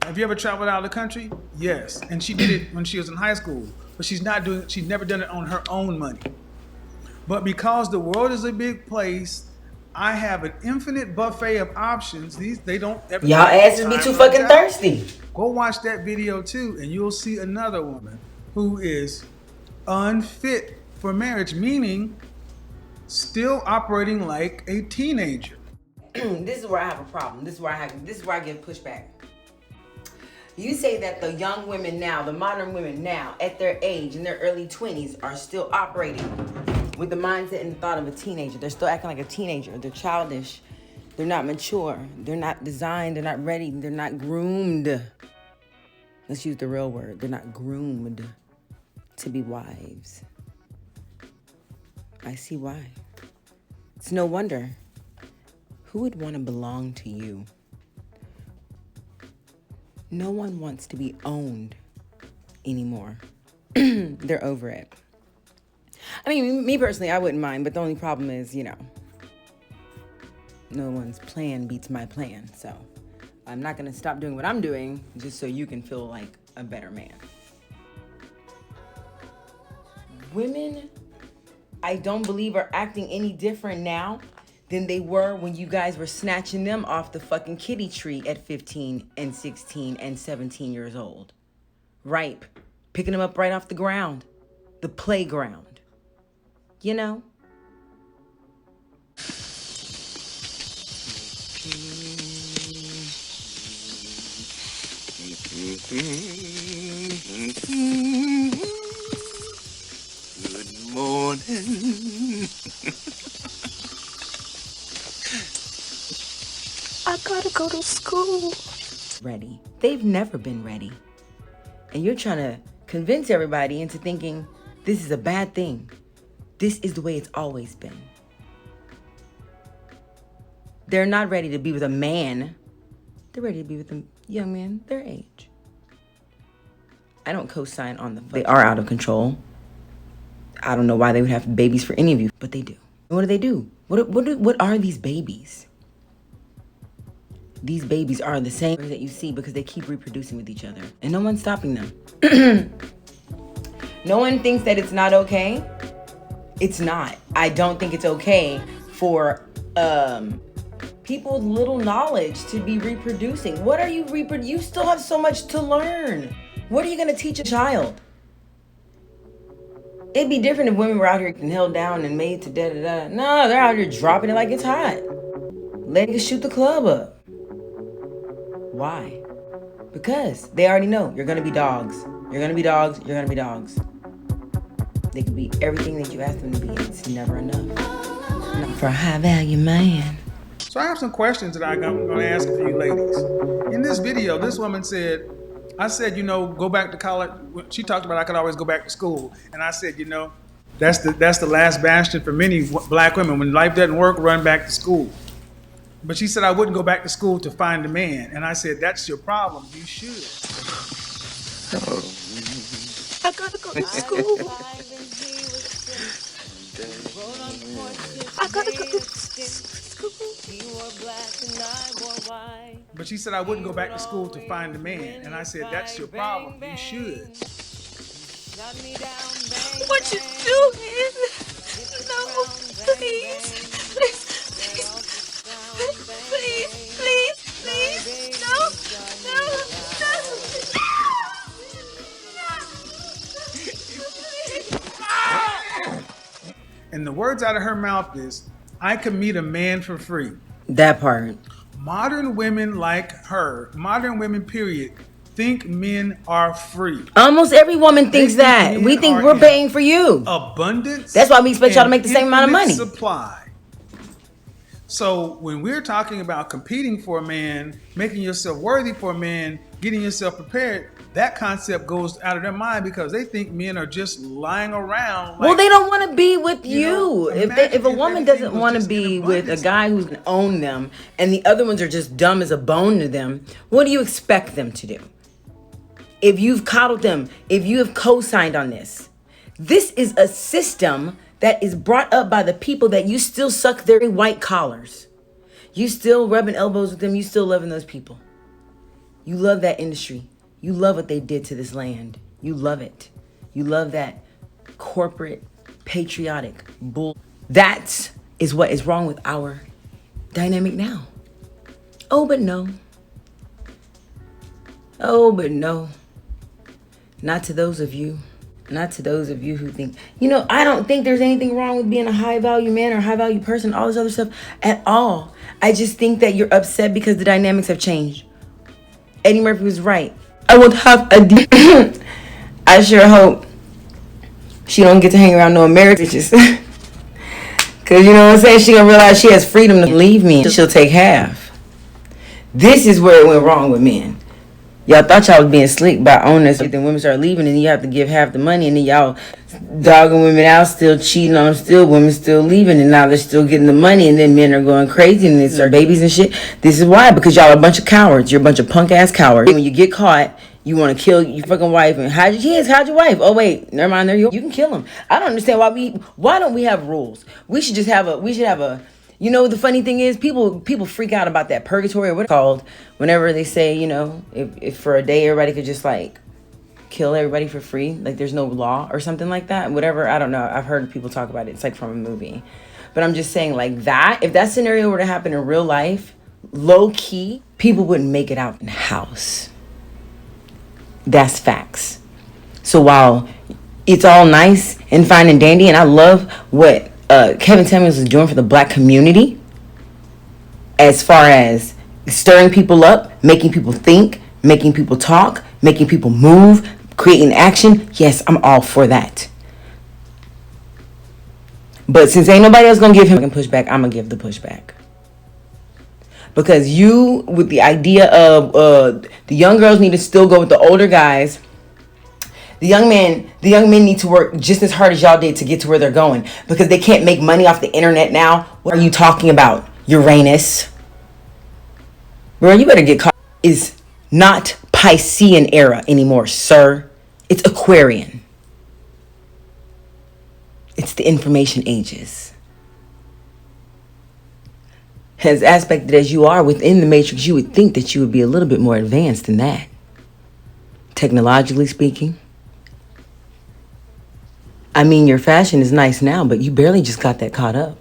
Have you ever traveled out of the country? Yes. And she did it when she was in high school. But she's never done it on her own money. But because the world is a big place, I have an infinite buffet of options. They don't ever. Y'all asses be too fucking thirsty. Go watch that video too, and you'll see another woman who is unfit for marriage, meaning still operating like a teenager. This is where I have a problem. This is where I get pushback. You say that the young women now, the modern women now, at their age, in their early 20s, are still operating with the mindset and thought of a teenager. They're still acting like a teenager. They're childish. They're not mature. They're not designed. They're not ready. They're not groomed. Let's use the real word. They're not groomed to be wives. I see why. It's no wonder. Who would want to belong to you? No one wants to be owned anymore. They're over it. I mean, me personally, I wouldn't mind, but the only problem is, no one's plan beats my plan. So I'm not going to stop doing what I'm doing just so you can feel like a better man. Women, I don't believe, are acting any different now than they were when you guys were snatching them off the fucking kiddie tree at 15 and 16 and 17 years old. Ripe. Picking them up right off the ground. The playground. You know? Good morning. I gotta go to school. Ready. They've never been ready. And you're trying to convince everybody into thinking this is a bad thing. This is the way it's always been. They're not ready to be with a man. They're ready to be with a young man their age. I don't co-sign on the... They are out of control. I don't know why they would have babies for any of you, but they do. And what do? What are these babies? These babies are the same that you see because they keep reproducing with each other. And no one's stopping them. No one thinks that it's not okay. It's not. I don't think it's okay for people with little knowledge to be reproducing. What are you You still have so much to learn. What are you going to teach a child? It'd be different if women were out here and held down and made to da-da-da. No, they're out here dropping it like it's hot. Letting us shoot the club up. Why? Because they already know you're gonna be dogs. You're gonna be dogs. You're gonna be dogs. They can be everything that you ask them to be. It's never enough. Not for a high value man. So I have some questions that I'm going to ask for you ladies. In this video, this woman said, I said, go back to college. She talked about I could always go back to school. And I said, that's the last bastion for many black women. When life doesn't work, run back to school. But she said I wouldn't go back to school to find a man. And I said, that's your problem. You should. I gotta go to school. I gotta go to school. But she said I wouldn't go back to school to find a man. And I said, that's your problem. You should. What you doing? No, please. Please. No. And the words out of her mouth is, I could meet a man for free. That part. Modern women like her, modern women, period, think men are free. Almost every woman thinks that. We think we're paying for you. Abundance. That's why we expect y'all to make the same amount of money. Supply. So when we're talking about competing for a man, making yourself worthy for a man, getting yourself prepared, that concept goes out of their mind because they think men are just lying around. Well, they don't want to be with you. If a woman doesn't want to be with a guy who's going to own them and the other ones are just dumb as a bone to them, what do you expect them to do? If you've coddled them, if you have co-signed on this, this is a system that is brought up by the people that you still suck their white collars. You still rubbing elbows with them. You still loving those people. You love that industry. You love what they did to this land. You love it. You love that corporate, patriotic bull. That is what is wrong with our dynamic now. Oh, but no. Oh, but no. Not to those of you. Not to those of you who think, I don't think there's anything wrong with being a high value man or high value person, all this other stuff at all. I just think that you're upset because the dynamics have changed. Eddie Murphy was right. I won't have a I sure hope she don't get to hang around no Americans. Cause you know what I'm saying? She gonna realize she has freedom to leave me. She'll take half. This is where it went wrong with men. Y'all thought y'all was being slick by owners. Then women start leaving and you have to give half the money. And then y'all dogging women out, still cheating on them, still women still leaving. And now they're still getting the money. And then men are going crazy and they start babies and shit. This is why. Because y'all are a bunch of cowards. You're a bunch of punk ass cowards. When you get caught, you want to kill your fucking wife. And hide your kids, hide your wife. Oh wait, never mind. You can kill them. I don't understand why don't we have rules? We should have a the funny thing is, people freak out about that purgatory or what it's called whenever they say, if for a day everybody could just like kill everybody for free, like there's no law or something like that. Whatever, I don't know. I've heard people talk about it. It's like from a movie. But I'm just saying like that, if that scenario were to happen in real life, low key, people wouldn't make it out in the house. That's facts. So while it's all nice and fine and dandy, and I love what Kevin Samuels is doing for the black community as far as stirring people up, making people think, making people talk, making people move, creating action. Yes, I'm all for that. But since ain't nobody else gonna give him pushback, I'm gonna give the pushback. Because you, with the idea of the young girls need to still go with the older guys. The young men need to work just as hard as y'all did to get to where they're going because they can't make money off the internet now. What are you talking about, Uranus? Girl, you better get caught. Is not Piscean era anymore, sir. It's Aquarian. It's the information ages. As aspected as you are within the matrix, you would think that you would be a little bit more advanced than that. Technologically speaking. I mean, your fashion is nice now, but you barely just got that caught up.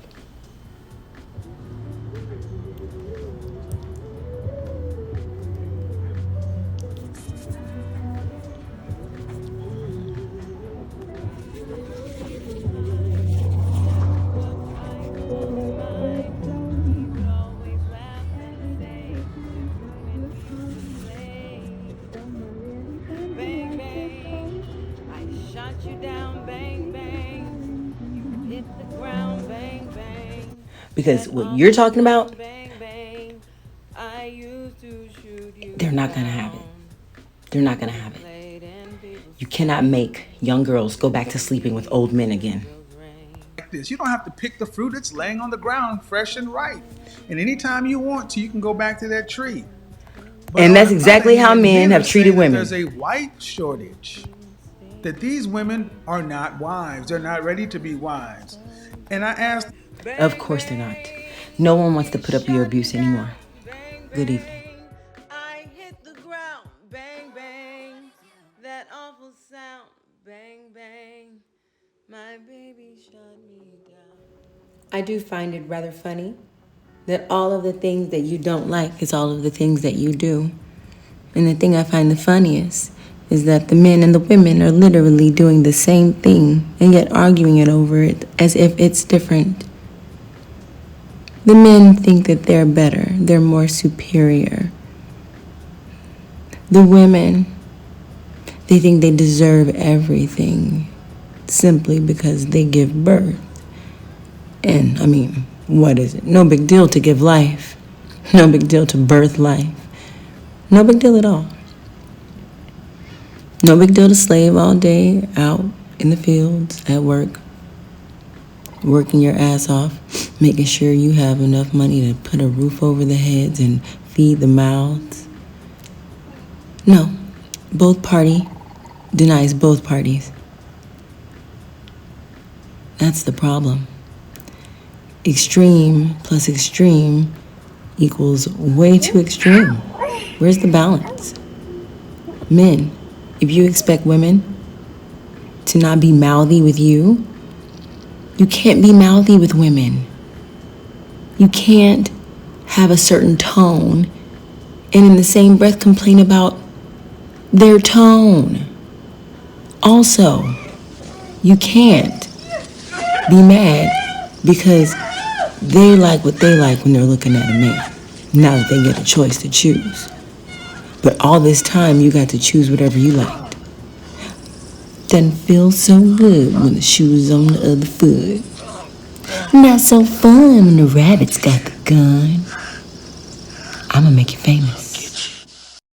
Because what you're talking about, they're not going to have it. They're not going to have it. You cannot make young girls go back to sleeping with old men again. Like this, you don't have to pick the fruit that's laying on the ground, fresh and ripe. And anytime you want to, you can go back to that tree. But and that's exactly how men have treated women. There's a white shortage. That these women are not wives. They're not ready to be wives. And I asked... Of course they're not. No one wants to put up your abuse anymore. Good evening. I hit the ground, bang, bang. That awful sound, bang, bang. My baby shut me down. I do find it rather funny that all of the things that you don't like is all of the things that you do. And the thing I find the funniest is that the men and the women are literally doing the same thing and yet arguing it over it as if it's different. The men think that they're better, they're more superior. The women, they think they deserve everything simply because they give birth. And, I mean, what is it? No big deal to give life. No big deal to birth life. No big deal at all. No big deal to slave all day out in the fields, at work, working your ass off, making sure you have enough money to put a roof over the heads and feed the mouths. No, both party denies both parties. That's the problem. Extreme plus extreme equals way too extreme. Where's the balance? Men, if you expect women to not be mouthy with you, you can't be mouthy with women. You can't have a certain tone and in the same breath complain about their tone. Also, you can't be mad because they like what they like when they're looking at a man. Now that they get a choice to choose. But all this time, you got to choose whatever you liked. Doesn't feel so good when the shoe's on the other foot. Not so fun when the rabbit's got the gun. I'ma make you famous.